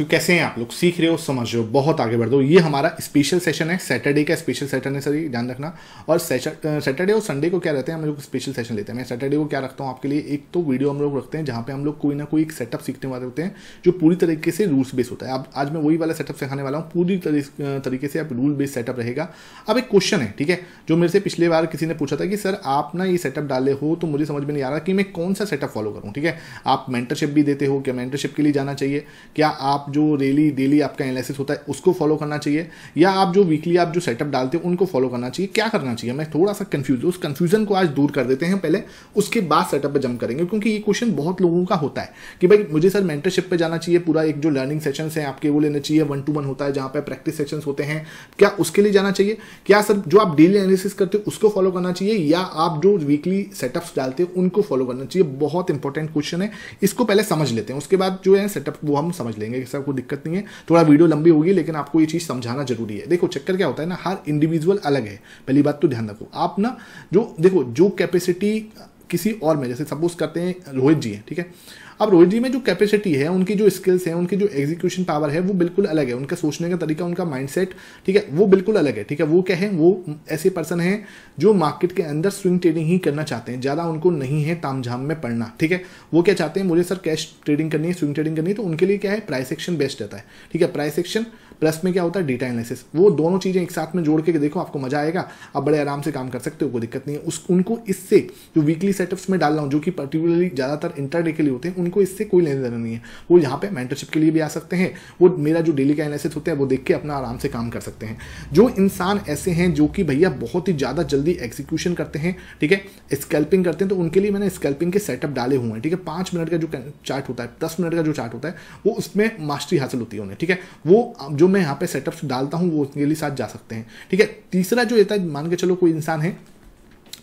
दर्शकों, कैसे हैं आप लोग? सीख रहे हो, समझ रहे हो, बहुत आगे बढ़ दो। ये हमारा स्पेशल सेशन है, सैटरडे का स्पेशल सेशन है, सर ध्यान रखना। और सैटरडे और संडे को क्या रहते हैं, हम लोग स्पेशल सेशन लेते हैं। मैं सैटरडे को क्या रखता हूँ आपके लिए, एक तो वीडियो हम लोग रखते हैं जहाँ पे हम लोग कोई ना कोई एक सेटअप सीखने वाले होते हैं जो पूरी तरीके से रूल्स बेस्ड होता है। अब आज मैं वही वाला सेटअप सिखाने वाला हूँ, पूरी तरीके से आप रूल बेस्ड सेटअप रहेगा। अब एक क्वेश्चन है, ठीक है, जो मेरे से पिछले बार किसी ने पूछा था कि सर आप ना ये सेटअप डाले हो तो मुझे समझ में नहीं आ रहा कि मैं कौन सा सेटअप फॉलो करूँ। ठीक है, आप मेंटरशिप भी देते हो, क्या मेंटरशिप के लिए जाना चाहिए, क्या आप जो डेली आपका एनालिसिस होता है उसको फॉलो करना चाहिए, या आप जो वीकली आप जो सेटअप डालते हो उनको फॉलो करना चाहिए, क्या करना चाहिए? मैं थोड़ा सा कंफ्यूज हूं, उस कंफ्यूजन को आज दूर कर देते हैं पहले, उसके बाद सेटअप पे जंप करेंगे। क्योंकि ये क्वेश्चन बहुत लोगों का होता है कि भाई मुझे सर मेंटरशिप पे जाना चाहिए, पूरा एक जो लर्निंग सेशंस हैं आपके वो लेने चाहिए, 1-to-1 होता है जहां पे प्रैक्टिस सेशंस होते हैं, क्या उसके लिए जाना चाहिए? क्या सर जो आप डेली एनालिसिस करते हो उसको फॉलो करना चाहिए, या आप जो वीकली सेटअप्स डालते हो उनको फॉलो करना चाहिए? बहुत इंपॉर्टेंट क्वेश्चन है, इसको पहले समझ लेते हैं, उसके बाद जो है सेटअप वो हम समझ लेंगे। सर कोई दिक्कत नहीं है, थोड़ा वीडियो लंबी होगी लेकिन आपको ये चीज समझाना जरूरी है। देखो चक्कर क्या होता है ना, हर इंडिविजुअल अलग है, पहली बात तो ध्यान रखो। आप ना जो देखो जो कैपेसिटी किसी और में, जैसे सपोज करते हैं रोहित जी है, ठीक है, अब रोहित जी में जो कैपेसिटी है, उनकी जो स्किल्स हैं, उनकी जो एग्जीक्यूशन पावर है वो बिल्कुल अलग है, उनका सोचने का तरीका, उनका माइंडसेट, ठीक है, वो बिल्कुल अलग है। ठीक है, वो क्या है, वो ऐसे पर्सन हैं जो मार्केट के अंदर स्विंग ट्रेडिंग ही करना चाहते हैं, ज्यादा उनको नहीं है तामझाम में पढ़ना। ठीक है, वो क्या चाहते हैं, मुझे सर कैश ट्रेडिंग करनी है, स्विंग ट्रेडिंग करनी है, तो उनके लिए क्या है, प्राइस एक्शन बेस्ट रहता है। ठीक है, प्राइस एक्शन प्लस में क्या होता है, डेटा एनालिसिस, वो दोनों चीजें एक साथ में जोड़ के देखो, आपको मजा आएगा, आप बड़े आराम से काम कर सकते हो, कोई दिक्कत नहीं है। उनको इससे जो वीकली सेटअप्स में डाल रहा हूं, जो कि पर्टिकुलरली ज्यादातर इंटरडे के लिए होते हैं, उनको इससे कोई लेने देना नहीं है। वो यहाँ पे मेंटरशिप के लिए भी आ सकते हैं, वो मेरा जो डेली का एनालिसिस होता है वो देख के अपना आराम से काम कर सकते हैं। जो इंसान ऐसे हैं जो कि भैया बहुत ही ज्यादा जल्दी एग्जीक्यूशन करते हैं, ठीक है, स्कैल्पिंग करते हैं, तो उनके लिए मैंने स्कैल्पिंग के सेटअप डाले हुए हैं। ठीक है, 5 मिनट का जो चार्ट होता है, 10 मिनट का जो चार्ट होता है, वो उसमें मास्टरी हासिल होती है उन्हें। ठीक है, वो जो मैं यहाँ पे सेटअप डालता हूं वो उसके लिए साथ जा सकते हैं। ठीक है, तीसरा जो होता है, मान के चलो कोई इंसान है,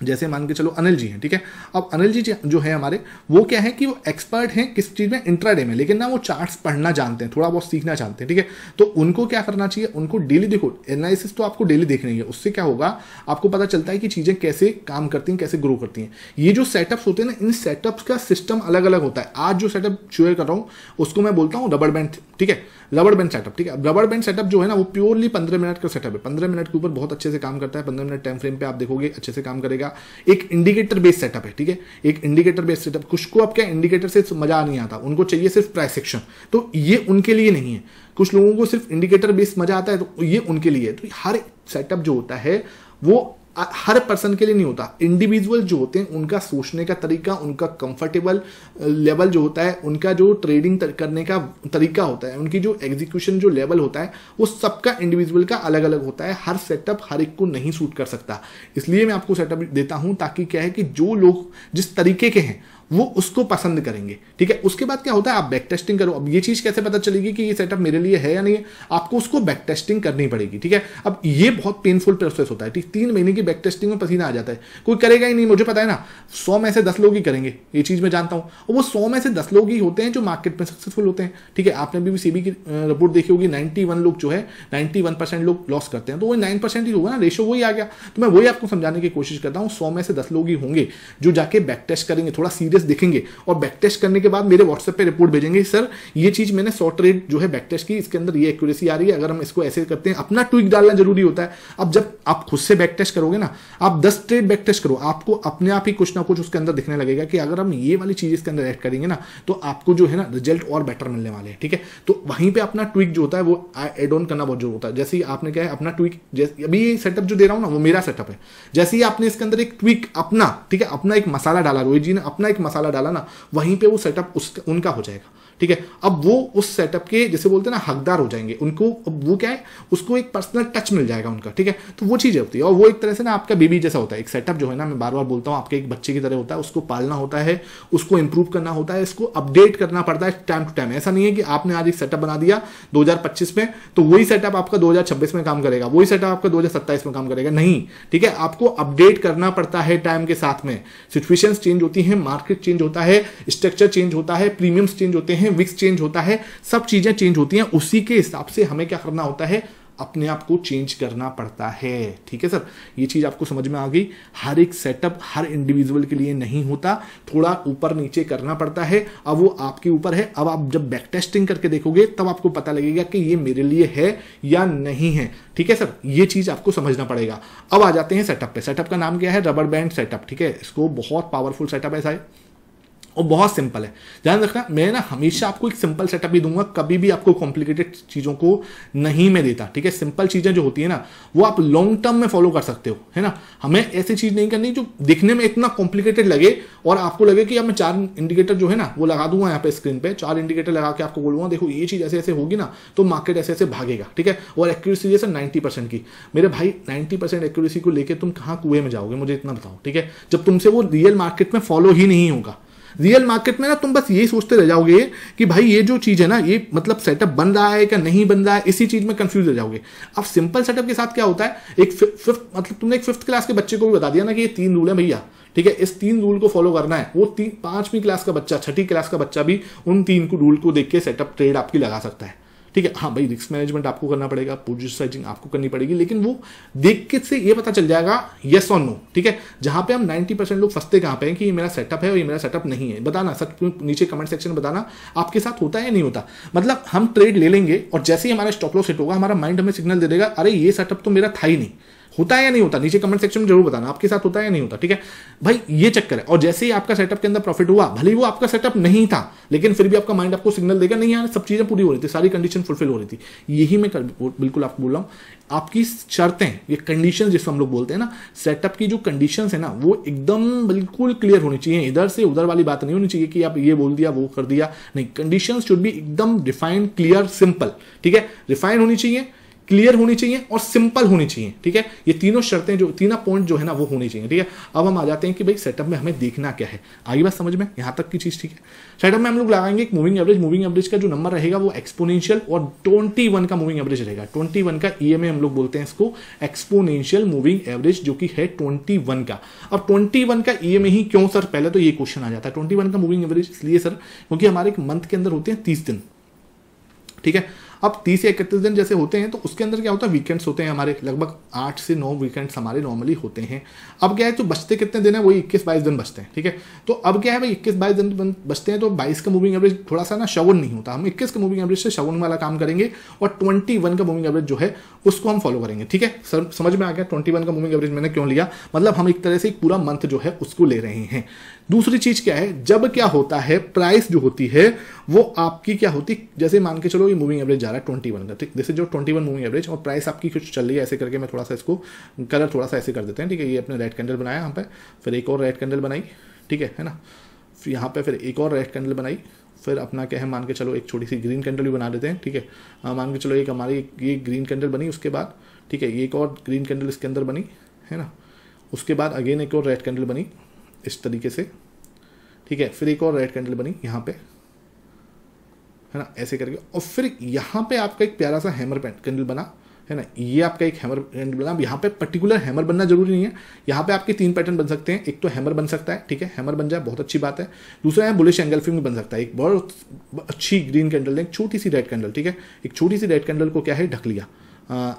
जैसे मान के चलो अनिल जी हैं, ठीक है, अब अनिल जी जो है हमारे, वो क्या है कि वो एक्सपर्ट हैं किस चीज में, इंट्राडे में, लेकिन ना वो चार्ट्स पढ़ना जानते हैं, थोड़ा बहुत सीखना चाहते हैं। ठीक है, तो उनको क्या करना चाहिए, उनको डेली देखो, एनालिसिस तो आपको डेली देखनी है, उससे क्या होगा, आपको पता चलता है कि चीजें कैसे काम करती हैं, कैसे ग्रो करती हैं। ये जो सेटअप्स होते हैं ना, इन सेटअप्स का सिस्टम अलग अलग होता है। आज जो सेटअप शेयर कर रहा हूं उसको मैं बोलता हूं रबर बैंड, ठीक है, रबर बैंड सेटअप। ठीक है, रबर बैंड सेटअप जो है ना, वो प्योरली 15 मिनट का सेटअप है, 15 मिनट के ऊपर बहुत अच्छे से काम करता है, 15 मिनट टाइम फ्रेम पे आप देखोगे अच्छे से काम करेगा। एक इंडिकेटर बेस्ड सेटअप है, ठीक है, एक इंडिकेटर बेस्ड सेटअप। कुछ को अब क्या इंडिकेटर से मजा नहीं आता, उनको चाहिए सिर्फ प्राइस एक्शन, तो ये उनके लिए नहीं है। कुछ लोगों को सिर्फ इंडिकेटर बेस्ड मजा आता है, तो ये उनके लिए है। तो हर सेटअप जो होता है वो हर पर्सन के लिए नहीं होता, इंडिविजुअल जो होते हैं उनका सोचने का तरीका, उनका कंफर्टेबल लेवल जो होता है, उनका जो ट्रेडिंग करने का तरीका होता है, उनकी जो एग्जीक्यूशन जो लेवल होता है, वो सबका इंडिविजुअल का अलग अलग होता है। हर सेटअप हर एक को नहीं सूट कर सकता, इसलिए मैं आपको सेटअप देता हूं, ताकि क्या है कि जो लोग जिस तरीके के हैं वो उसको पसंद करेंगे। ठीक है, उसके बाद क्या होता है, आप बैक टेस्टिंग करो। अब ये चीज कैसे पता चलेगी कि ये सेटअप मेरे लिए है या नहीं है, आपको उसको बैक टेस्टिंग करनी पड़ेगी। ठीक है, अब ये बहुत पेनफुल प्रोसेस होता है। ठीक, 3 महीने की बैक टेस्टिंग में पसीना आ जाता है, कोई करेगा ही नहीं, मुझे पता है ना, 100 में से 10 लोग ही करेंगे, ये चीज मैं जानता हूं, और वो 100 में से 10 लोग ही होते हैं जो मार्केट में सक्सेसफुल होते हैं। ठीक है, आपने भी सेबी की रिपोर्ट देखी होगी, 91 लोग जो है 91% लोग लॉस करते हैं, तो वो 9% ही होगा ना, रेशो वही आ गया। तो मैं वही आपको समझाने की कोशिश करता हूं, 100 में से 10 लोग ही होंगे जो जाके बैक टेस्ट करेंगे, थोड़ा सीरियस दिखेंगे, और बैक टेस्ट करने के बाद मेरे व्हाट्सएप पे रिपोर्ट भेजेंगे, सर ये चीज मैंने 100 ट्रेड जो है बैक टेस्ट की, इसके अंदर ये एक्यूरेसी आ रही है, अगर हम इसको ऐसे करते हैं। अपना ट्विक डालना जरूरी होता है। अब जब आप खुद से बैक टेस्ट करोगे ना, आप 10 ट्रेड बैक टेस्ट करो, आपको अपने आप ही कुछ ना कुछ उसके अंदर दिखने लगेगा कि अगर हम ये वाली चीज इसके अंदर ऐड करेंगे ना, तो आपको जो है ना रिजल्ट और बेटर मिलने वाले हैं। ठीक है, तो वहीं पे अपना ट्विक जो होता है वो एड ऑन करना बहुत जरूरी होता है। जैसे ही आपने क्या है अपना ट्विक, अभी ये सेटअप जो दे रहा हूं ना वो मेरा सेटअप है, जैसे ही आपने इसके अंदर एक ट्विक अपना, ठीक है, अपना एक मसाला डाला, रोहित जी ने अपना एक मसाला डाला ना, वहीं पे वो सेटअप उनका हो जाएगा। ठीक है, अब वो उस सेटअप के जैसे बोलते हैं ना हकदार हो जाएंगे, उनको वो क्या है, उसको एक पर्सनल टच मिल जाएगा उनका। ठीक है, तो वो चीज होती है, और वो एक तरह से ना आपका बेबी जैसा होता है। एक सेटअप जो है ना, मैं बार बार बोलता हूं, आपके एक बच्चे की तरह होता है, उसको पालना होता है, उसको इंप्रूव करना होता है, इसको अपडेट करना पड़ता है टाइम टू टाइम। ऐसा नहीं है कि आपने आज एक सेटअप बना दिया 2025 में, तो वही सेटअप आपका 2026 में काम करेगा, वही सेटअप आपका 2027 में काम करेगा, नहीं। ठीक है, आपको अपडेट करना पड़ता है टाइम के साथ में, सिचुएशंस चेंज होती हैं, मार्केट चेंज होता है, स्ट्रक्चर चेंज होता है, प्रीमियम्स चेंज होते हैं, विक्स चेंज होता है, सब चीजें चेंज होती हैं। उसी के हिसाब से हमें क्या करना होता है, अपने आप को चेंज करना पड़ता है। ठीक है सर, ये चीज आपको समझ में आ गई। हर एक सेटअप हर इंडिविजुअल के लिए नहीं होता, थोड़ा ऊपर नीचे करना पड़ता है। अब वो आपके ऊपर है। अब आप जब बैक टेस्टिंग करके देखोगे तब आपको पता लगेगा कि ये मेरे लिए है या नहीं है। ठीक है सर, ये चीज आपको समझना पड़ेगा। अब आ जाते हैं सेटअप पे। सेटअप का नाम क्या है? Rubber band setup. ठीक है, इसको बहुत पावरफुल सेटअप है साहब और बहुत सिंपल है। ध्यान रखना, मैं ना हमेशा आपको एक सिंपल सेटअप ही दूंगा, कभी भी आपको कॉम्प्लिकेटेड चीजों को नहीं मैं देता। ठीक है, सिंपल चीजें जो होती है ना वो आप लॉन्ग टर्म में फॉलो कर सकते हो, है ना। हमें ऐसी चीज नहीं करनी जो दिखने में इतना कॉम्प्लिकेटेड लगे और आपको लगे कि अब मैं 4 इंडिकेटर जो है ना वो लगा दूंगा यहाँ पे स्क्रीन पे, 4 इंडिकेटर लगा के आपको बोलूंगा देखो ये चीज ऐसे ऐसे होगी ना तो मार्केट ऐसे ऐसे भागेगा। ठीक है, और एक्यूरेसी जैसे 90% की। मेरे भाई 90% एक्यूरेसी को लेकर तुम कहाँ कुएं में जाओगे, मुझे इतना बताओ। ठीक है, जब तुमसे वो रियल मार्केट में फॉलो ही नहीं होगा। रियल मार्केट में ना तुम बस यही सोचते रह जाओगे कि भाई ये जो चीज है ना ये मतलब सेटअप बन रहा है क्या नहीं बन रहा है, इसी चीज में कंफ्यूज हो जाओगे। अब सिंपल सेटअप के साथ क्या होता है, एक फिफ्थ मतलब तुमने एक 5th क्लास के बच्चे को भी बता दिया ना कि ये 3 रूल है भैया। ठीक है, इस 3 रूल को फॉलो करना है। वो 5वीं क्लास का बच्चा 6ठी क्लास का बच्चा भी उन 3 रूल को देख के सेटअप ट्रेड आपकी लगा सकता है। ठीक है, हाँ भाई रिस्क मैनेजमेंट आपको करना पड़ेगा, पोजीशनिंग आपको करनी पड़ेगी, लेकिन वो देख के से ये पता चल जाएगा यस और नो। ठीक है, जहां पे हम 90% लोग फंसते कहां पे हैं कि ये मेरा सेटअप है और ये मेरा सेटअप नहीं है। बताना सच नीचे कमेंट सेक्शन में बताना आपके साथ होता है या नहीं होता। मतलब हम ट्रेड ले लेंगे और जैसे ही हमारा स्टॉप लॉस हिट होगा हमारा माइंड हमें सिग्नल दे देगा अरे ये सेटअप तो मेरा था ही नहीं। होता है या नहीं होता, नीचे कमेंट सेक्शन में जरूर बताना आपके साथ होता है या नहीं होता। ठीक है भाई, ये चक्कर है। और जैसे ही आपका सेटअप के अंदर प्रॉफिट हुआ, भले ही वो आपका सेटअप नहीं था, लेकिन फिर भी आपका माइंड आपको सिग्नल देगा नहीं यार सब चीजें पूरी हो रही थी, सारी कंडीशन फुलफिल हो रही थी। यही मैं बिल्कुल आपको बोल रहा हूँ, आपकी शर्तें, ये कंडीशन जिसको हम लोग बोलते हैं ना, सेटअप की जो कंडीशंस है ना वो एकदम बिल्कुल क्लियर होनी चाहिए। इधर से उधर वाली बात नहीं होनी चाहिए कि आप ये बोल दिया वो कर दिया, नहीं। कंडीशंस शुड बी एकदम डिफाइन, क्लियर, सिंपल। ठीक है, रिफाइन होनी चाहिए, क्लियर होनी चाहिए और सिंपल होनी चाहिए। ठीक है, ये तीनों शर्तें जो तीनों पॉइंट जो है ना वो होनी चाहिए। ठीक है, अब हम आ जाते हैं कि भाई सेटअप में हमें देखना क्या है। आगे बात समझ में, यहां तक की चीज। ठीक है, सेटअप में हम लोग लगाएंगे एक मूविंग एवरेज। मूविंग एवरेज का जो नंबर रहेगा वो एक्सपोनेंशियल और 21 का मूविंग एवरेज रहेगा। 21 का ईएमए हम लोग बोलते हैं इसको, एक्सपोनेंशियल मूविंग एवरेज, जो कि है 21 का। अब 21 का ईएमए ही क्यों सर, पहले तो ये क्वेश्चन आ जाता है। 21 का मूविंग एवरेज इसलिए सर क्योंकि हमारे एक मंथ के अंदर होते हैं 30 दिन। ठीक है, अब 30 या 31 दिन जैसे होते हैं तो उसके अंदर क्या होता है, वीकेंड्स होते हैं हमारे, लगभग 8 से 9 वीकेंड्स हमारे नॉर्मली होते हैं। अब क्या है, तो बचते कितने दिन है, वही 21-22 दिन बचते हैं। ठीक है, तो अब क्या है भाई 21-22 दिन बचते हैं तो 22 का मूविंग एवरेज थोड़ा सा ना शवन नहीं होता। हम 21 का मूविंग एवरेज से शवन वाला काम करेंगे और 21 का मूविंग एवरेज जो है उसको हम फॉलो करेंगे। ठीक है सर, समझ में आ गया 21 का मूविंग एवरेज मैंने क्यों लिया, मतलब हम एक तरह से एक पूरा मंथ जो है उसको ले रहे हैं। दूसरी चीज क्या है, जब क्या होता है प्राइस जो होती है वो आपकी क्या होती, जैसे मान के चलो ये मूविंग एवरेज जा रहा है 21 का, ठीक, जैसे जो 21 मूविंग एवरेज और प्राइस आपकी कुछ चल रही है ऐसे करके, मैं थोड़ा सा इसको कलर थोड़ा सा ऐसे कर देते हैं। ठीक है, ये अपने रेड कैंडल बनाया यहाँ पे, फिर एक और रेड कैंडल बनाई। ठीक है ना, फिर यहाँ पे फिर एक और रेड कैंडल बनाई, फिर अपना क्या है मान के चलो एक छोटी सी ग्रीन कैंडल भी बना देते हैं। ठीक है, मान के चलो एक हमारी ये ग्रीन कैंडल बनी, उसके बाद ठीक है ये एक और ग्रीन कैंडल इसके अंदर बनी है ना, उसके बाद अगेन एक और रेड कैंडल बनी इस तरीके से। ठीक है, फिर एक और रेड कैंडल बनी यहाँ पे है ना, ऐसे करके, और फिर यहाँ पे आपका एक प्यारा सा हैमर कैंडल बना है ना, ये आपका एक हैमर कैंडल बना। यहाँ पे पर्टिकुलर हैमर बनना जरूरी नहीं है, यहाँ पे आपके 3 पैटर्न बन सकते हैं। एक तो हैमर बन सकता है, ठीक है, हैमर बन जाए बहुत अच्छी बात है। दूसरा है बुलिश एंगल्फिंग बन सकता है, एक बहुत अच्छी ग्रीन कैंडल, एक छोटी सी रेड कैंडल। ठीक है, एक छोटी सी रेड कैंडल को क्या है ढक लिया,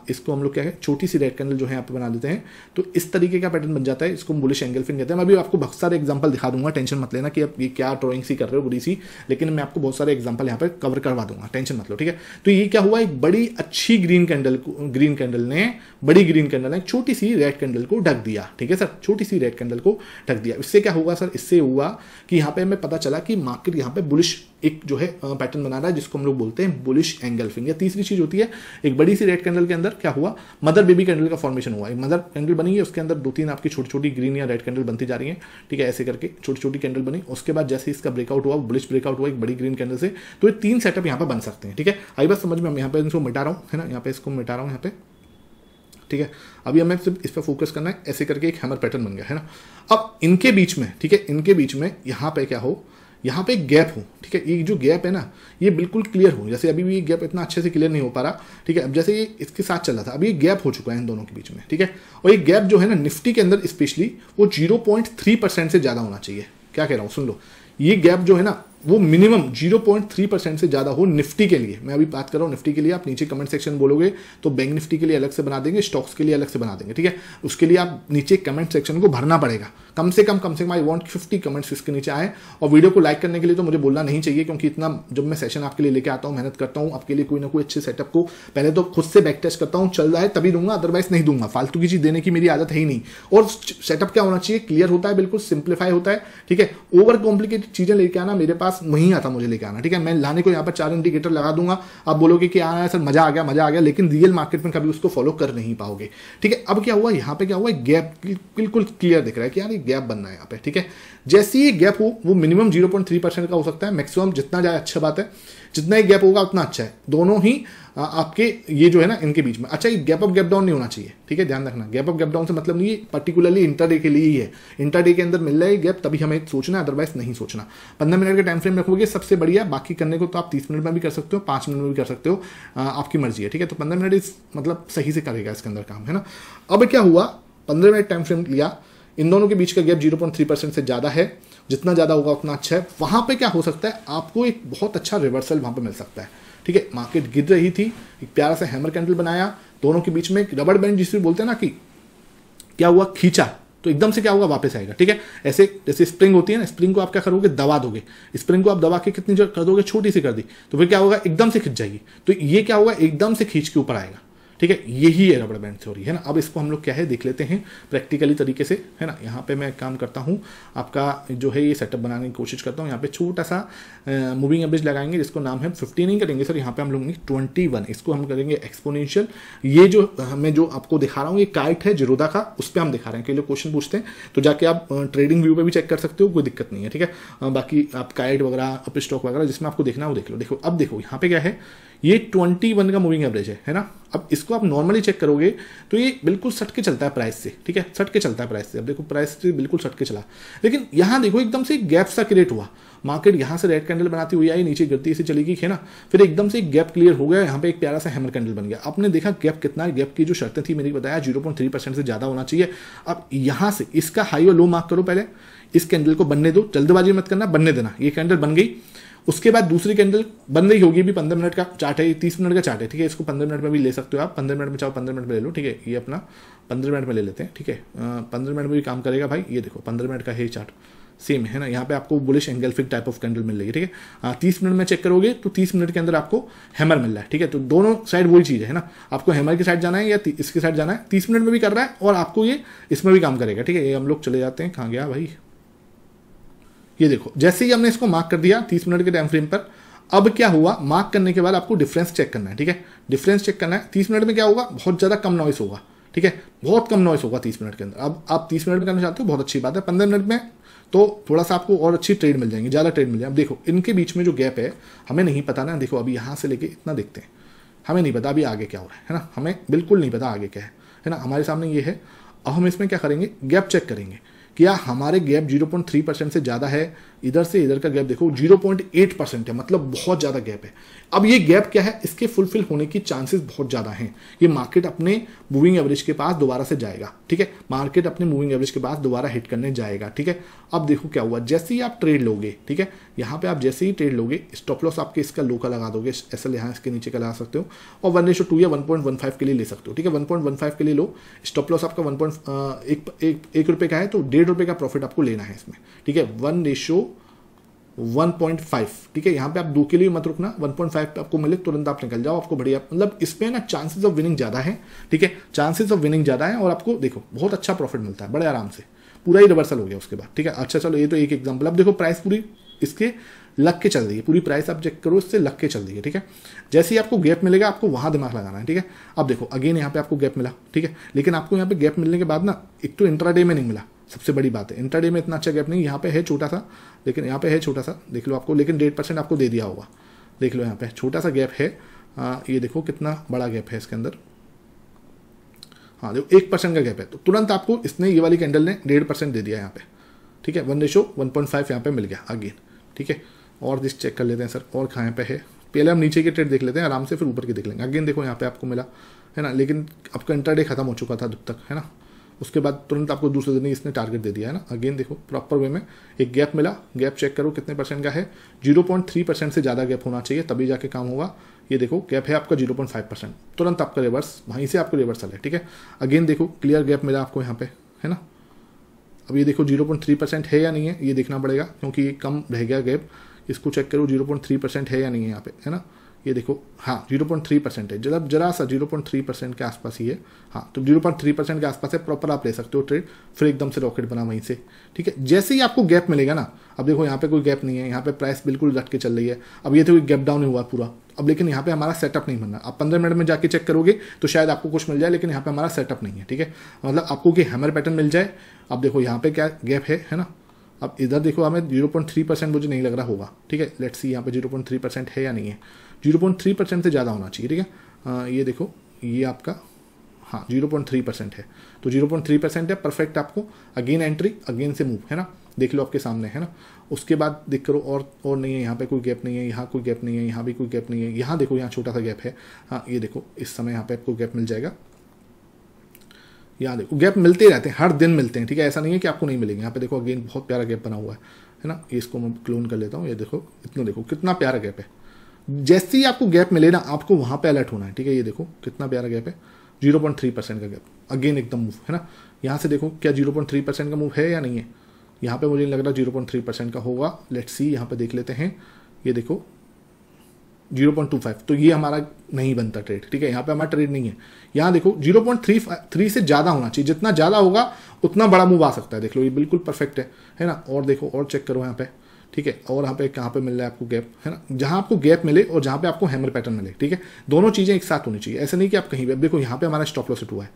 इसको हम लोग क्या है छोटी सी रेड कैंडल जो है यहाँ पे बना देते हैं, तो इस तरीके का पैटर्न बन जाता है, इसको बुलिश एंगल्फिंग कहते हैं। मैं अभी आपको बहुत सारे एग्जांपल दिखा दूंगा, टेंशन मत लेना कि आप ये क्या ड्राइंग सी कर रहे हो बुरी सी, लेकिन मैं आपको बहुत सारे एग्जांपल यहाँ पे कवर करवा दूंगा, टेंशन मत लो। ठीक है, तो ये क्या हुआ, एक बड़ी अच्छी ग्रीन कैंडल ने बड़ी ग्रीन कैंडल ने छोटी सी रेड कैंडल को ढक दिया। ठीक है सर, छोटी सी रेड कैंडल को ढक दिया। इससे क्या होगा सर, इससे हुआ कि यहाँ पे हमें पता चला कि मार्केट यहाँ पे बुलिश एक जो है पैटर्न बना रहा है, जिसको हम लोग बोलते हैं बुलिश एंगल्फिंग। या तीसरी चीज होती है, एक बड़ी सी रेड कैंडल के अंदर क्या हुआ, मदर बेबी कैंडल का फॉर्मेशन हुआ। एक मदर कैंडल बनी है, उसके अंदर 2-3 आपकी छोटी छोटी ग्रीन या रेड कैंडल बनती जा रही है। ठीक है, ऐसे करके छोटी छोटी कैंडल बनी, उसके बाद जैसे इसका ब्रेकआउट हुआ, बुलिश ब्रेकआउट हुआ एक बड़ी ग्रीन कैंडल से, तो ये 3 सेटअप यहाँ पे बन सकते हैं। ठीक है, आई बात समझ में, हम यहाँ पे इसको मिटा रहा हूँ है ना, यहाँ पे इसको मिटा रहा हूँ यहाँ पे। ठीक है, अभी हमें सिर्फ इस पर फोकस करना है, ऐसे करके एक हैमर पैटर्न बन गया है ना। अब इनके बीच में, ठीक है, इनके बीच में यहाँ पे क्या हो, यहाँ पे एक गैप हो। ठीक है, ये जो गैप है ना ये बिल्कुल क्लियर हो, जैसे अभी भी ये गैप इतना अच्छे से क्लियर नहीं हो पा रहा। ठीक है, अब जैसे ये इसके साथ चल रहा था, अभी ये गैप हो चुका है इन दोनों के बीच में। ठीक है, और ये गैप जो है ना निफ्टी के अंदर स्पेशली वो 0.3% से ज़्यादा होना चाहिए। क्या कह रहा हूँ सुन लो, ये गैप जो है ना वो मिनिमम 0.3% से ज़्यादा हो निफ्टी के लिए। मैं अभी बात कर रहा हूँ निफ्टी के लिए। आप नीचे कमेंट सेक्शन बोलोगे तो बैंक निफ्टी के लिए अलग से बना देंगे, स्टॉक्स के लिए अलग से बना देंगे, ठीक है। उसके लिए आप नीचे कमेंट सेक्शन को भरना पड़ेगा, कम से कम आई वांट 50 कमेंट्स इसके नीचे आए। और वीडियो को लाइक करने के लिए तो मुझे बोलना नहीं चाहिए, क्योंकि इतना जब मैं सेशन आपके लिए लेके आता हूँ, मेहनत करता हूँ आपके लिए कोई ना कोई अच्छे सेटअप को पहले तो खुद से बैक टेस्ट करता हूँ, चल रहा है तभी दूंगा, अदरवाइज नहीं दूंगा। फालतू की चीज देने की मेरी आदत है ही नहीं। और सेटअप क्या होना चाहिए, क्लियर होता है, बिल्कुल सिंप्लीफाई होता है, ठीक है। ओवर कॉम्प्लिकेटेड चीजें लेके आना मेरे पास नहीं आता, मुझे लेके आना, ठीक है। मैं लाने को यहाँ पर 4 इंडिकेटर लगा दूंगा, आप बोलोगे कि आया सर मजा आ गया, लेकिन रियल मार्केट में कभी उसको फॉलो कर नहीं पाओगे, ठीक है। अब क्या हुआ, यहाँ पे क्या हुआ, गैप बिल्कुल क्लियर दिख रहा है कि यार ये गैप बनना है यहाँ पे, ठीक है। जैसे ये गैप हो वो मिनिमम 0.3% का हो सकता है, मैक्सिमम जितना जाए अच्छा बात है, जितना ही गैप होगा उतना अच्छा है। दोनों ही आपके ये जो है ना इनके बीच में, अच्छा ये गैप अप गैप डाउन नहीं होना चाहिए, ठीक है, ध्यान रखना। गैप अप गैप डाउन से मतलब नहीं है पर्टिकुलरली इंटरडे के लिए ही है, इंटरडे के अंदर मिल रहा है गैप तभी हमें सोचना है, अदरवाइज नहीं सोचना। 15 मिनट का टाइम फ्रेम रखोगे सबसे बढ़िया, बाकी करने को तो आप 30 मिनट में भी कर सकते हो, 5 मिनट में भी कर सकते हो, आपकी मर्जी है, ठीक है। तो 15 मिनट इस मतलब सही से करेगा इसके अंदर काम, है ना। अब क्या हुआ, 15 मिनट टाइम फ्रेम लिया, इन दोनों के बीच का गैप 0.3% से ज़्यादा है, जितना ज़्यादा होगा उतना अच्छा है। वहाँ पे क्या हो सकता है, आपको एक बहुत अच्छा रिवर्सल वहाँ पे मिल सकता है, ठीक है। मार्केट गिर रही थी, एक प्यारा सा हैमर कैंडल बनाया, दोनों के बीच में एक रबड़ बैंड जिसे बोलते हैं ना, कि क्या हुआ, खींचा तो एकदम से क्या होगा, वापस आएगा, ठीक है। ऐसे जैसे स्प्रिंग होती है ना, स्प्रिंग को आप क्या करोगे, दबा दोगे, स्प्रिंग को आप दबा के कितनी कर दोगे, छोटी सी कर दी, तो फिर क्या होगा, एकदम से खिंच जाएगी। तो ये क्या होगा, एकदम से खींच के ऊपर आएगा, ठीक है। यही है रबड़ बैंड थ्योरी, है ना। अब इसको हम लोग क्या है देख लेते हैं प्रैक्टिकली तरीके से, है ना। यहाँ पे मैं काम करता हूँ, आपका जो है ये सेटअप बनाने की कोशिश करता हूँ। यहाँ पे छोटा सा मूविंग एवरेज लगाएंगे, जिसको नाम है 50 नहीं करेंगे सर, यहाँ पे हम लोग 21, इसको हम करेंगे एक्सपोनेंशियल। ये जो हमें जो आपको दिखा रहा हूँ ये काइट है जिरोधा का, उस पर हम दिखा रहे हैं। कई लोग क्वेश्चन पूछते हैं तो जाके आप ट्रेडिंग व्यू पे भी चेक कर सकते हो, कोई दिक्कत नहीं है, ठीक है। बाकी आप काइट वगैरह, अप स्टॉक वगैरह जिसमें आपको देखना है वो देख लो। देखो अब देखो यहाँ पे क्या है, ये 21 का मूविंग एवरेज है ना। अब इसको आप नॉर्मली चेक करोगे तो ये बिल्कुल सट के चलता है प्राइस से, ठीक है, सट के चलता है प्राइस से। अब देखो प्राइस से बिल्कुल सट के चला, लेकिन यहाँ देखो एकदम से गैप सा क्रिएट हुआ, मार्केट यहाँ से रेड कैंडल बनाती हुई आई, नीचे गिरती ऐसी चली गई, है ना। फिर एकदम से एक गैप क्लियर हो गया, यहाँ पे एक प्यारा सा हैमर कैंडल बन गया। आपने देखा गैप कितना है, गैप की जो शर्तें थी मैंने बताया 0.3% से ज़्यादा होना चाहिए। अब यहाँ से इसका हाई और लो मार्क करो, पहले इस कैंडल को बनने दो, जल्दबाजी मत करना, बनने देना। ये कैंडल बन गई, उसके बाद दूसरी कैंडल बन रही होगी, भी 15 मिनट का चार्ट है, 30 मिनट का चार्ट है, ठीक है। इसको 15 मिनट में भी ले सकते हो आप, 15 मिनट में चाहो 15 मिनट में ले लो, ठीक है। ये अपना 15 मिनट में ले लेते हैं, ठीक है। 15 मिनट में भी काम करेगा भाई। ये देखो 15 मिनट का है चार्ट, सेम है ना। यहाँ पे आपको बुलिश एंगल्फिक टाइप ऑफ कैंडल मिल रही है, ठीक है। 30 मिनट में चेक करोगे तो 30 मिनट के अंदर आपको हैमर मिल रहा है, ठीक है। तो दोनों साइड वही चीज़ है ना, आपको हैमर की साइड जाना है या इसके साइड जाना है। 30 मिनट में भी कर रहा है और आपको ये इसमें भी काम करेगा, ठीक है। ये हम लोग चले जाते हैं, कहाँ गया भाई, ये देखो जैसे ही हमने इसको मार्क कर दिया 30 मिनट के टाइम फ्रेम पर। अब क्या हुआ, मार्क करने के बाद आपको डिफरेंस चेक करना है, ठीक है। डिफरेंस चेक करना है। 30 मिनट में क्या होगा, बहुत ज़्यादा कम नॉइस होगा, ठीक है, बहुत कम नॉइस होगा 30 मिनट के अंदर। अब आप 30 मिनट में करना चाहते हो, बहुत अच्छी बात है। 15 मिनट में तो थोड़ा सा आपको और अच्छी ट्रेड मिल जाएंगी, ज़्यादा ट्रेड मिल जाएगी। अब देखो इनके बीच में जो गैप है हमें नहीं पता ना, देखो अभी यहाँ से लेके इतना देखते हैं, हमें नहीं पता अभी आगे क्या हो रहा है ना, हमें बिल्कुल नहीं पता आगे क्या है ना। हमारे सामने ये है, अब हम इसमें क्या करेंगे, गैप चेक करेंगे। क्या हमारे गैप 0.3% से ज़्यादा है, इधर से इधर का गैप देखो 0.8% है, मतलब बहुत ज़्यादा गैप है। अब ये गैप क्या है, इसके फुलफिल होने की चांसेस बहुत ज़्यादा हैं। ये मार्केट अपने मूविंग एवरेज के पास दोबारा से जाएगा, ठीक है। मार्केट अपने मूविंग एवरेज के पास दोबारा हिट करने जाएगा, ठीक है। अब देखो क्या हुआ, जैसे ही आप ट्रेड लोगे, ठीक है, यहाँ पे आप जैसे ही ट्रेड लोगे, स्टॉप लॉस आपके इसका लो का लगा दोगे, ऐसा यहाँ इसके नीचे का लगा सकते हो, और 1:2 या 1.15 के लिए ले सकते हो, ठीक है। 1.15 के लिए लो, स्टॉप लॉस आपका 1 रुपये का है तो 1.5 रुपये का प्रॉफिट आपको लेना है इसमें, ठीक है। 1:1.5, ठीक है। यहाँ पे आप 2 के लिए मत रुकना, 1.5 पे आपको मिले तुरंत आप निकल जाओ, आपको बढ़िया, मतलब इसमें ना चांसेस ऑफ विनिंग ज़्यादा है, ठीक है, चांसेस ऑफ विनिंग ज़्यादा है। और आपको देखो बहुत अच्छा प्रॉफिट मिलता है बड़े आराम से, पूरा ही रिवर्सल हो गया उसके बाद, ठीक है। अच्छा चलो ये तो एक एग्जाम्पल। अब देखो प्राइस पूरी इसके लग के चल रही है, पूरी प्राइस आप चेक करो इससे लग के चल रही है, ठीक है। जैसे ही आपको गैप मिलेगा आपको वहाँ दिमाग लगाना है, ठीक है। अब देखो अगेन यहाँ पे आपको गैप मिला, ठीक है, लेकिन आपको यहाँ पे गैप मिलने के बाद ना, एक तो इंट्राडे में नहीं मिला, सबसे बड़ी बात है इंट्राडे में इतना अच्छा गैप नहीं, यहाँ पे है छोटा सा, लेकिन यहाँ पे है छोटा सा, देख लो आपको, लेकिन 1.5% आपको दे दिया होगा, देख लो यहाँ पे छोटा सा गैप है। ये देखो कितना बड़ा गैप है इसके अंदर, हाँ देखो 1% का गैप है, तो तुरंत आपको इसने ये वाली कैंडल ने 1.5% दे दिया यहाँ पे, ठीक है। 1:1.5 यहाँ पे मिल गया अगेन, ठीक है। और दिस चेक कर लेते हैं सर, और कहाँ पे है, पहले हम नीचे के ट्रेड देख लेते हैं आराम से, फिर ऊपर के देख लेंगे। अगेन देखो यहाँ पे आपको मिला है ना, लेकिन आपका इंट्राडे खत्म हो चुका था जब तक, है ना, उसके बाद तुरंत आपको दूसरे दिन ही इसने टारगेट दे दिया है ना। अगेन देखो प्रॉपर वे में एक गैप मिला, गैप चेक करो कितने परसेंट का है, 0.3% से ज़्यादा गैप होना चाहिए तभी जाके काम होगा। ये देखो गैप है आपका 0.5%, तुरंत आपका रिवर्स, वहीं से आपको रिवर्सल है, ठीक है। अगेन देखो क्लियर गैप मिला आपको यहाँ पे, है ना। अब ये देखो 0.3% है या नहीं है, ये देखना पड़ेगा क्योंकि ये कम रह गया गैप। इसको चेक करो 0.3% है या नहीं है यहाँ पे, है ना। ये देखो हाँ 0.3% है, जरा सा 0.3% के आसपास ही है। हाँ तो 0.3% के आसपास है, प्रॉपर आप ले सकते हो ट्रेड, फिर एकदम से रॉकेट बना वहीं से, ठीक है। जैसे ही आपको गैप मिलेगा ना, अब देखो यहाँ पे कोई गैप नहीं है, यहाँ पे प्राइस बिल्कुल रट के चल रही है। अब ये तो गैप डाउन हुआ पूरा, अब लेकिन यहाँ पे हमारा सेटअप नहीं बनना। आप 15 मिनट में जाके चेक करोगे तो शायद आपको कुछ मिल जाए, लेकिन यहाँ पे हमारा सेटअप नहीं है, ठीक है। मतलब आपको कि हैमर पैटर्न मिल जाए। अब देखो यहाँ पे क्या गैप है ना। अब इधर देखो हमें 0.3% मुझे नहीं लग रहा होगा, ठीक है। लेट्स सी यहाँ पे 0.3% है या नहीं है, 0.3% से ज़्यादा होना चाहिए, ठीक है। ये देखो ये आपका हाँ 0.3% है, तो 0.3% है, परफेक्ट आपको। अगेन एंट्री, अगेन से मूव, है ना, देख लो आपके सामने, है ना। उसके बाद देख करो और नहीं है, यहाँ पे कोई गैप नहीं है, यहाँ कोई गैप नहीं है, यहाँ भी कोई गैप नहीं है, यहाँ देखो यहाँ छोटा सा गैप है। हाँ ये देखो इस समय यहाँ पे आपको गैप मिल जाएगा। यहाँ देखो गैप मिलते रहते हैं, हर दिन मिलते हैं, ठीक है। ऐसा नहीं है कि आपको नहीं मिलेंगे। यहाँ पे देखो अगेन बहुत प्यारा गैप बना हुआ है ना। इसको मैं क्लोन कर लेता हूँ, ये देखो इतना, देखो कितना प्यारा गैप है। जैसे ही आपको गैप मिले ना, आपको वहाँ पे अलर्ट होना है, ठीक है। ये देखो कितना प्यारा गैप है, 0.3% का गैप, अगेन एकदम मूव, है ना। यहाँ से देखो क्या 0.3% का मूव है या नहीं है। यहाँ पे मुझे नहीं लग रहा 0.3% का होगा। लेट्स सी यहाँ पे देख लेते हैं। ये देखो 0.25, तो ये हमारा नहीं बनता ट्रेड, ठीक है। यहाँ पे हमारा ट्रेड नहीं है। यहाँ देखो 0.3 से ज़्यादा होना चाहिए, जितना ज़्यादा होगा उतना बड़ा मूव आ सकता है। देख लो ये बिल्कुल परफेक्ट है ना। और देखो और चेक करो यहाँ पे, ठीक है। और यहाँ पे कहाँ पे मिल रहा है आपको गैप, है ना। जहाँ आपको गैप मिले और जहाँ पे आपको हैमर पैटर्न मिले, ठीक है, दोनों चीज़ें एक साथ होनी चाहिए। ऐसा नहीं कि आप कहीं पे, देखो यहाँ पे हमारा स्टॉप लॉस हिट हुआ है,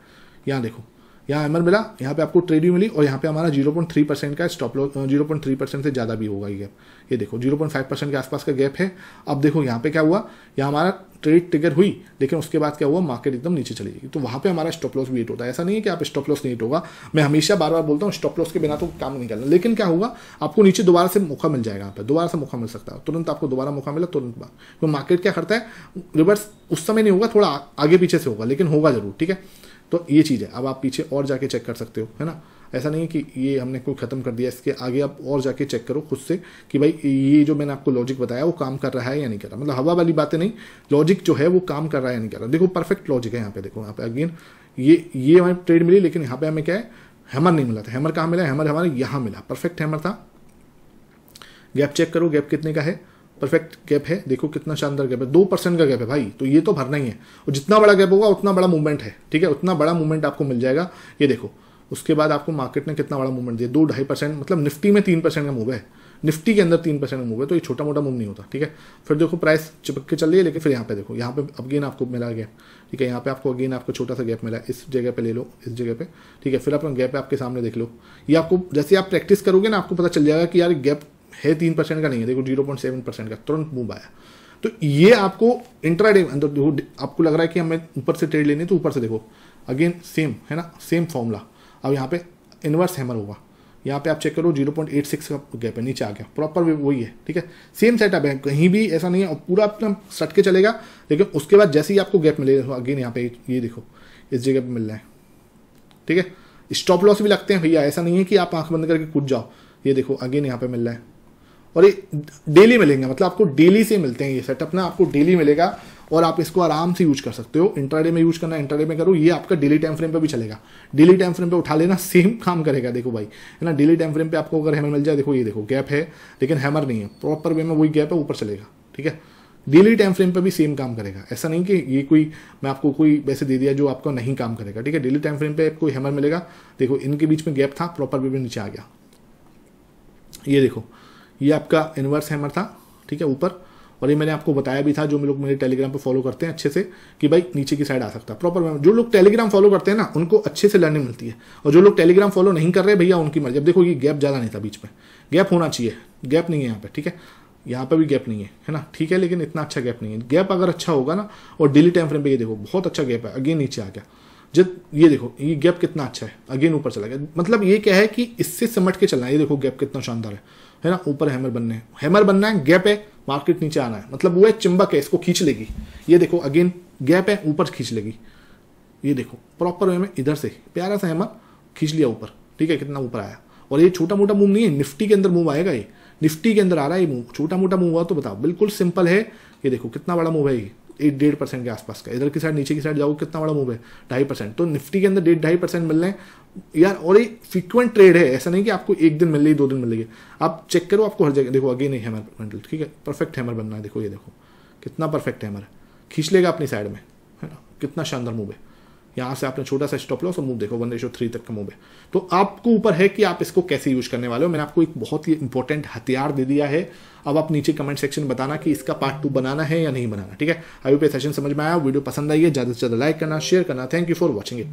यहाँ देखो यहाँ हैमर मिला, यहाँ पे आपको ट्रेड भी मिली, और यहाँ पे हमारा 0.3% का स्टॉप लॉस, 0.3% से ज़्यादा भी होगा ये गैप। ये देखो 0.5% के आसपास का गैप है। अब देखो यहाँ पे क्या हुआ, यहाँ हमारा ट्रेड ट्रिगर हुई, लेकिन उसके बाद क्या हुआ, मार्केट एकदम नीचे चली गई, तो वहाँ पे हमारा स्टॉप लॉस भी हिट होता है। ऐसा नहीं है कि आप स्टॉप लॉस नहीं हिट होगा। मैं हमेशा बार बार बोलता हूँ स्टॉप लॉस के बिना तो काम नहीं करना, लेकिन क्या होगा, आपको नीचे दोबारा से मौका मिल जाएगा। यहाँ पे दोबारा से मौका मिल सकता है, तुरंत आपको दोबारा मौका मिला तुरंत बाद। तो मार्केट क्या करता है, रिवर्स उस समय नहीं होगा, थोड़ा आगे पीछे से होगा, लेकिन होगा जरूर, ठीक है। तो ये चीज़ है। अब आप पीछे और जाके चेक कर सकते हो, है ना। ऐसा नहीं है कि ये हमने कोई ख़त्म कर दिया, इसके आगे आप और जाके चेक करो खुद से कि भाई ये जो मैंने आपको लॉजिक बताया वो काम कर रहा है या नहीं कर रहा। मतलब हवा वाली बातें नहीं, लॉजिक जो है वो काम कर रहा है या नहीं कर रहा। देखो परफेक्ट लॉजिक है यहाँ पे। देखो यहाँ पे अगेन ये हमें ट्रेड मिली, लेकिन यहाँ पे हमें क्या है, हैमर नहीं मिला था। हैमर कहाँ मिला, हैमर हमारे यहाँ मिला, परफेक्ट हैमर था। गैप चेक करो, गैप कितने का है, परफेक्ट गैप है। देखो कितना शानदार गैप है, 2% का गैप है भाई, तो ये तो भरना ही है। और जितना बड़ा गैप होगा उतना बड़ा मूवमेंट है, ठीक है, उतना बड़ा मूवमेंट आपको मिल जाएगा। ये देखो उसके बाद आपको मार्केट ने कितना बड़ा मूवमेंट दिया, 2-2.5%, मतलब निफ्टी में 3% का मूव है, निफ्टी के अंदर 3% का मूव है, तो ये छोटा मोटा मूव नहीं होता, ठीक है। फिर देखो प्राइस चिपक के चल रही है, लेकिन फिर यहाँ पे देखो, यहाँ पे अगेन आपको मिला गैप, ठीक है। यहाँ पे आपको अगेन आपको छोटा सा गैप मिला, इस जगह पे ले लो, इस जगह पे, ठीक है। फिर अपना गैप आपके सामने देख लो। ये आपको जैसे आप प्रैक्टिस करोगे ना, आपको पता चल जाएगा कि यार गैप है 3% का नहीं है। देखो 0.7% का तुरंत मूव आया। तो ये आपको इंट्राडे अंदर आपको लग रहा है कि हमें ऊपर से ट्रेड लेनी है, तो ऊपर से देखो अगेन सेम है ना, सेम फॉर्मूला। अब यहाँ पे इनवर्स हैमर होगा, यहाँ पे आप चेक करो 0.86 का गैप है, नीचे आ गया, प्रॉपर वही है, ठीक है। सेम सेटअप है, कहीं भी ऐसा नहीं है, और पूरा अपना सट के चलेगा। लेकिन उसके बाद जैसे ही आपको गैप मिलेगा, अगेन यहाँ पे ये देखो इस जगह पे मिल रहा है, ठीक है। स्टॉप लॉस भी लगते हैं भैया, ऐसा नहीं है कि आप आंख बंद करके कूद जाओ। ये देखो अगेन यहाँ पे मिल रहा है, और ये डेली मिलेंगे, मतलब आपको डेली से मिलते हैं ये सेटअप ना, आपको डेली मिलेगा, और आप इसको आराम से यूज कर सकते हो। इंट्राडे में यूज करना, इंट्राडे में करो, ये आपका डेली टाइम फ्रेम पे भी चलेगा। डेली टाइम फ्रेम पे उठा लेना, सेम काम करेगा। देखो भाई, है ना, डेली टाइम फ्रेम पे आपको अगर हैमर मिल जाए, देखो ये देखो गैप है, लेकिन हैमर नहीं है, प्रॉपर वे में वही गैप है, ऊपर चलेगा, ठीक है। डेली टाइम फ्रेम पे भी सेम काम करेगा। ऐसा नहीं कि ये कोई मैं आपको कोई वैसे दे दिया जो आपको नहीं काम करेगा, ठीक है। डेली टाइम फ्रेम पे आपको हैमर मिलेगा। देखो इनके बीच में गैप था, प्रॉपर वे में नीचे आ गया। ये देखो ये आपका इनवर्स हैमर था, ठीक है, ऊपर। और ये मैंने आपको बताया भी था, जो लोग मेरे टेलीग्राम पे फॉलो करते हैं अच्छे से, कि भाई नीचे की साइड आ सकता है प्रॉपर। जो लोग टेलीग्राम फॉलो करते हैं ना, उनको अच्छे से लर्निंग मिलती है, और जो लोग टेलीग्राम फॉलो नहीं कर रहे भैया, उनकी मर्जी। अब देखो ये गैप ज़्यादा नहीं था, बीच में गैप होना चाहिए, गैप नहीं है यहाँ पे, ठीक है। यहाँ पे भी गैप नहीं है ना, ठीक है, लेकिन इतना अच्छा गैप नहीं है। गैप अगर अच्छा होगा ना, और डेली टाइम फ्रेम पे ये देखो बहुत अच्छा गैप है, अगेन नीचे आ गया। जब ये देखो ये गैप कितना अच्छा है, अगेन ऊपर चला गया। मतलब ये क्या है कि इससे समझ के चलना है। ये देखो गैप कितना शानदार है ना, ऊपर हैमर बनने हैं, हैमर बनना है, गैप है, मार्केट नीचे आना है, मतलब वो है चुंबक है, इसको खींच लेगी। ये देखो अगेन गैप है, ऊपर खींच लेगी। ये देखो प्रॉपर वे में इधर से प्यारा सा हैमर, खींच लिया ऊपर, ठीक है, कितना ऊपर आया। और ये छोटा मोटा मूव नहीं है, निफ्टी के अंदर मूव आएगा, ये निफ्टी के अंदर आ रहा है ये मूव, छोटा मोटा मूव हुआ तो बताओ, बिल्कुल सिंपल है। ये देखो कितना बड़ा मूव है ये, 1.5% के आसपास का। इधर की साइड नीचे की साइड जाओ कितना बड़ा मूव है, 2.5%। तो निफ्टी के अंदर 1.5% मिल रहे हैं यार। और ये फ्रीक्वेंट ट्रेड है, ऐसा नहीं कि आपको एक दिन मिल रही, 2 दिन मिल रही। आप चेक करो, आपको हर जगह देखो अगेन हैमर कैंडल, ठीक है, परफेक्ट हैमर बनना है। देखो ये देखो कितना परफेक्ट हैमर है, खींच लेगा अपनी साइड में, है ना, कितना शानदार मूव है। यहाँ से आपने छोटा सा स्टॉप लॉस और मूव देखो 1:3 तक का मूव है। तो आपको ऊपर है कि आप इसको कैसे यूज करने वाले हो। मैंने आपको एक बहुत ही इंपॉर्टेंट हथियार दे दिया है। अब आप नीचे कमेंट सेक्शन बताना कि इसका पार्ट 2 बनाना है या नहीं बनाना, ठीक है। अभी पे सेशन समझ में आया, वीडियो पसंद आई है, ज़्यादा से ज़्यादा लाइक करना, शेयर करना। Thank you for watching it.